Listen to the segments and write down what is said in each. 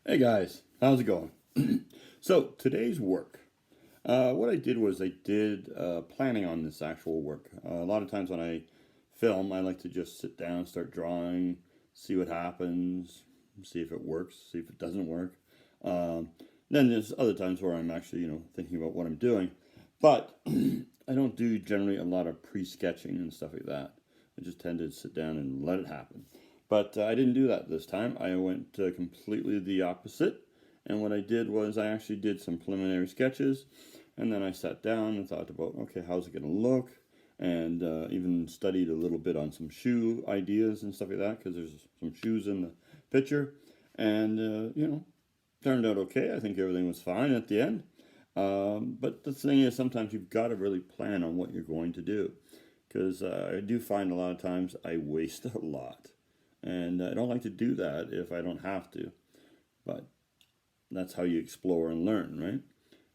Hey guys, how's it going? So today's work. What I did was I did planning on this actual work. A lot of times when I film, I like to just sit down, start drawing, see what happens, see if it works, see if it doesn't work. Then there's other times where I'm actually, thinking about what I'm doing. But I don't do generally a lot of pre-sketching and stuff like that. I just tend to sit down and let it happen. But I didn't do that this time. I went completely the opposite. And what I did was I actually did some preliminary sketches. And then I sat down and thought about, okay, how's it going to look? And even studied a little bit on some shoe ideas and stuff like that, because there's some shoes in the picture. And, turned out okay. I think everything was fine at the end. But the thing is, sometimes you've got to really plan on what you're going to do. Because I do find a lot of times I waste a lot. And I don't like to do that if I don't have to. But that's how you explore and learn, right?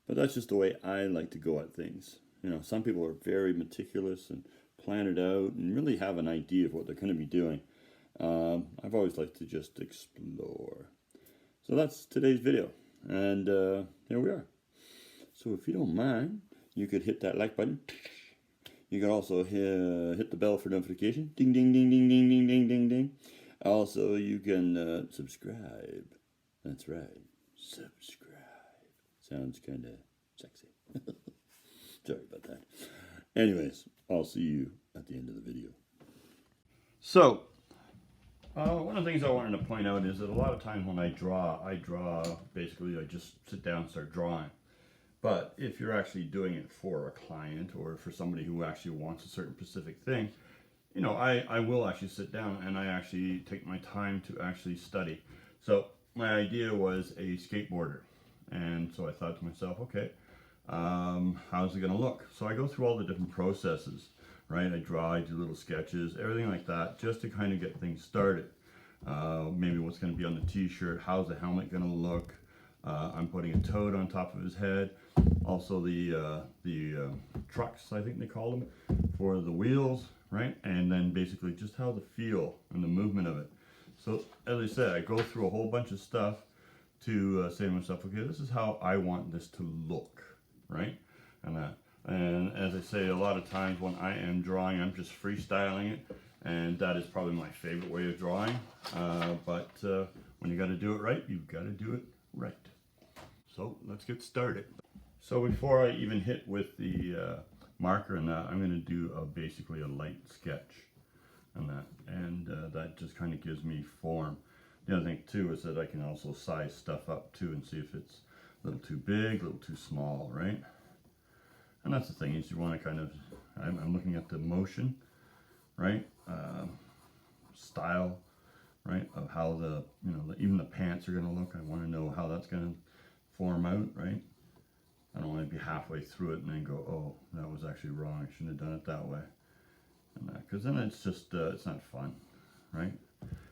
But that's just the way I like to go at things. Some people are very meticulous and plan it out and really have an idea of what they're going to be doing. I've always liked to just explore. So that's today's video. And here we are. So if you don't mind, you could hit that like button. You can also hit the bell for notification. Ding, ding, ding, ding, ding, ding, ding, ding, ding. Also, you can subscribe. That's right. Subscribe. Sounds kind of sexy. Sorry about that. Anyways, I'll see you at the end of the video. So, one of the things I wanted to point out is that a lot of times when I draw, basically I just sit down and start drawing. But if you're actually doing it for a client or for somebody who actually wants a certain specific thing, I will actually sit down and I actually take my time to actually study. So my idea was a skateboarder. And so I thought to myself, okay, how's it going to look? So I go through all the different processes, right? I draw, I do little sketches, everything like that, just to kind of get things started. Maybe what's going to be on the t-shirt, how's the helmet going to look? I'm putting a toad on top of his head. Also the trucks, I think they call them, for the wheels, right? And then basically just how the feel and the movement of it. So as I said, I go through a whole bunch of stuff to say to myself, okay, this is how I want this to look, right? And as I say, a lot of times when I am drawing, I'm just freestyling it, and that is probably my favorite way of drawing. But when you got to do it right, you've got to do it right. So let's get started. So before I even hit with the marker and that, I'm going to do basically a light sketch on that, and that just kind of gives me form. The other thing too is that I can also size stuff up too and see if it's a little too big, a little too small, right? And that's the thing, is you want to kind of, I'm looking at the motion, right? Style, right, of how even the pants are going to look. I want to know how that's going to form out, right? I don't want to be halfway through it and then go, oh, that was actually wrong, I shouldn't have done it that way. And that, because then it's just, it's not fun, right?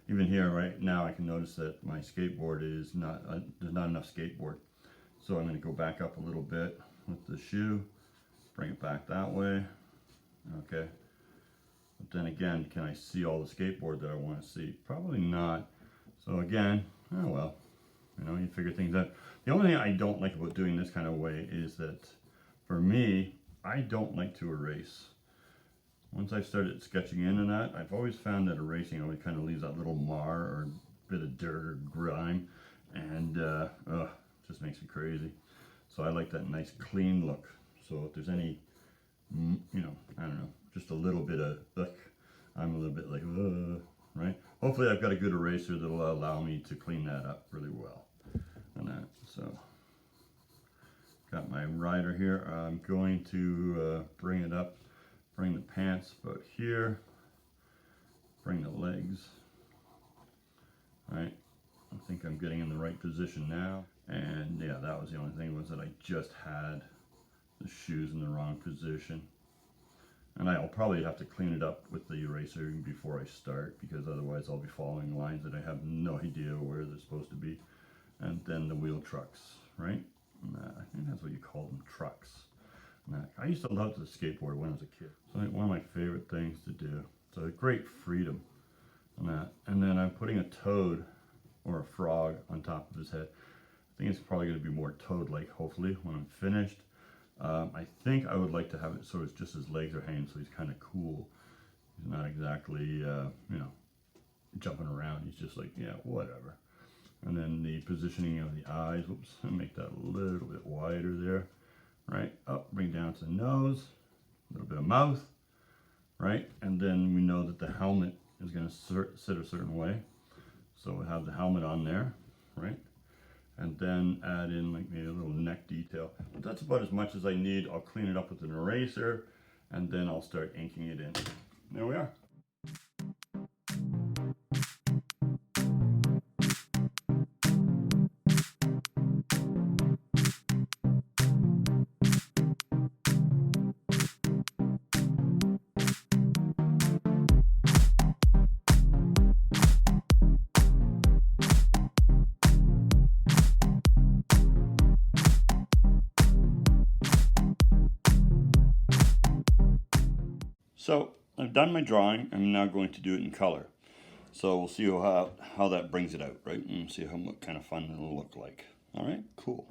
Even here right now I can notice that my skateboard is not, there's not enough skateboard. So I'm going to go back up a little bit with the shoe, bring it back that way, okay? But then again, can I see all the skateboard that I want to see? Probably not. So again, oh well, you figure things out. The only thing I don't like about doing this kind of way is that, for me, I don't like to erase. Once I started sketching in and that, I've always found that erasing always kind of leaves that little mar or bit of dirt or grime, and just makes me crazy. So I like that nice clean look. So if there's any, I don't know, just a little bit of, I'm a little bit like, right? Hopefully I've got a good eraser that will allow me to clean that up really well. And that, so got my rider here. I'm going to bring it up, bring the pants about here, bring the legs. All right, I think I'm getting in the right position now. And yeah, that was the only thing, was that I just had the shoes in the wrong position. And I'll probably have to clean it up with the eraser before I start, because otherwise I'll be following lines that I have no idea where they're supposed to be. And then the wheel trucks, right? I think that's what you call them, trucks. I used to love the skateboard when I was a kid. So one of my favorite things to do. So great freedom on that. And then I'm putting a toad or a frog on top top of his head. I think it's probably going to be more toad-like, hopefully, when I'm finished. I think I would like to have it so it's just his legs are hanging, so he's kind of cool. He's not exactly, you know, jumping around. He's just like, yeah, whatever. And then the positioning of the eyes, whoops, I'll make that a little bit wider there, right? Up, bring down to the nose, a little bit of mouth, right? And then we know that the helmet is going to sit a certain way. So we'll have the helmet on there, right? And then add in like maybe a little neck detail. But that's about as much as I need. I'll clean it up with an eraser, and then I'll start inking it in. There we are. So I've done my drawing. I'm now going to do it in color. So we'll see how that brings it out, right? And see what kind of fun it'll look like. All right, cool.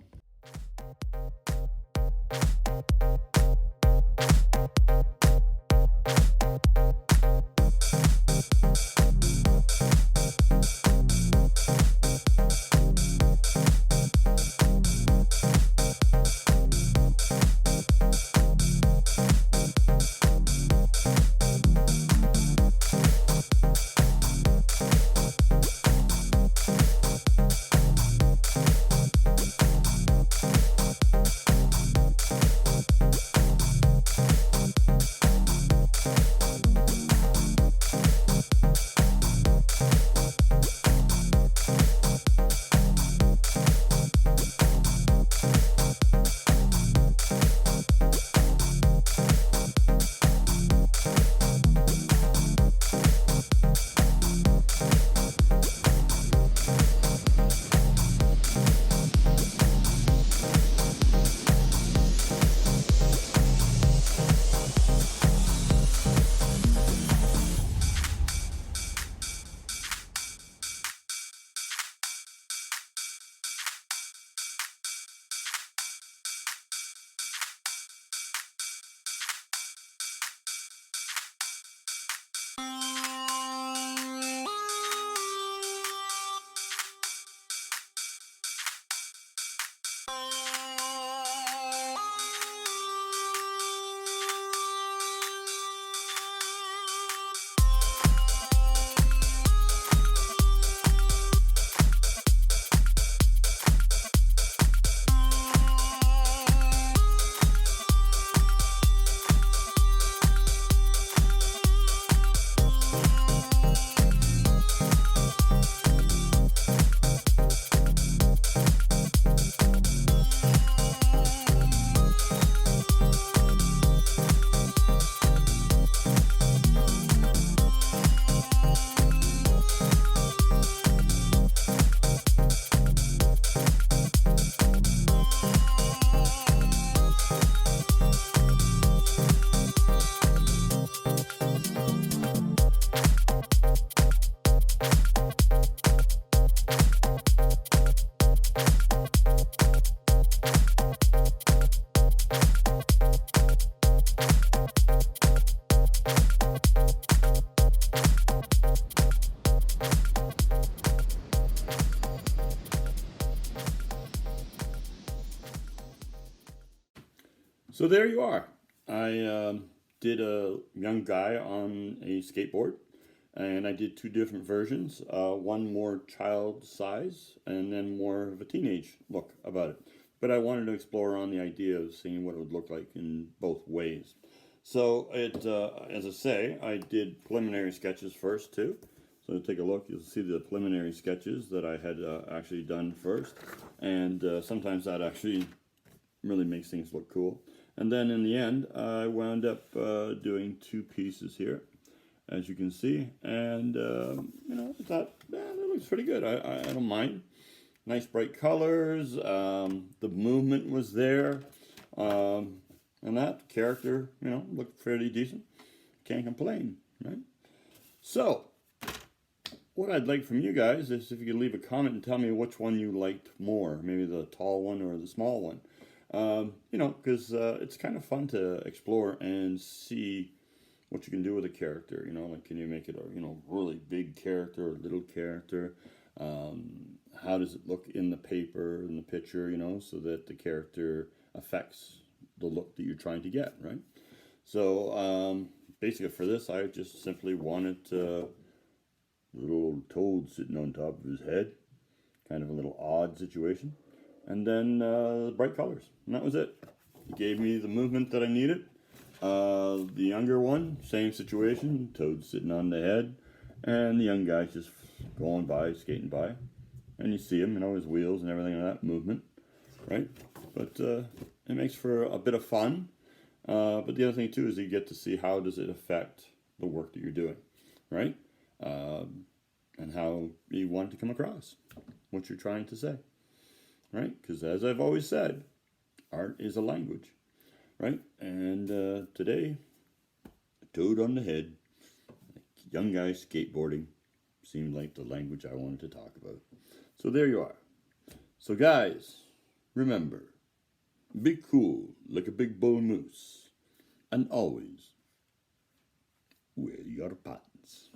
So there you are. I did a young guy on a skateboard, and I did two different versions, one more child size and then more of a teenage look about it. But I wanted to explore on the idea of seeing what it would look like in both ways. So as I say, I did preliminary sketches first too. So take a look, you'll see the preliminary sketches that I had actually done first. And sometimes that actually really makes things look cool. And then in the end, I wound up doing two pieces here, as you can see. And, you know, I thought, man, that looks pretty good. I don't mind. Nice bright colors. The movement was there. And that character, you know, looked fairly decent. Can't complain, right? So, what I'd like from you guys is if you could leave a comment and tell me which one you liked more, maybe the tall one or the small one. You know, because it's kind of fun to explore and see what you can do with a character. You know, like can you make it a really big character or little character? How does it look in the paper, in the picture? You know, so that the character affects the look that you're trying to get, right? So basically, for this, I just simply wanted little toad sitting on top of his head, kind of a little odd situation, and then bright colors, and that was it. It gave me the movement that I needed. The younger one, same situation, toad sitting on the head, and the young guy's just going by, skating by, and you see him, you know, his wheels and everything like that, movement, right? But it makes for a bit of fun. But the other thing too is you get to see how does it affect the work that you're doing, right? And how you want it to come across, what you're trying to say, right? Because as I've always said, art is a language, right? And today, a toad on the head, a young guy skateboarding, seemed like the language I wanted to talk about. So there you are. So guys, remember, be cool like a big bull moose, and always wear your pants.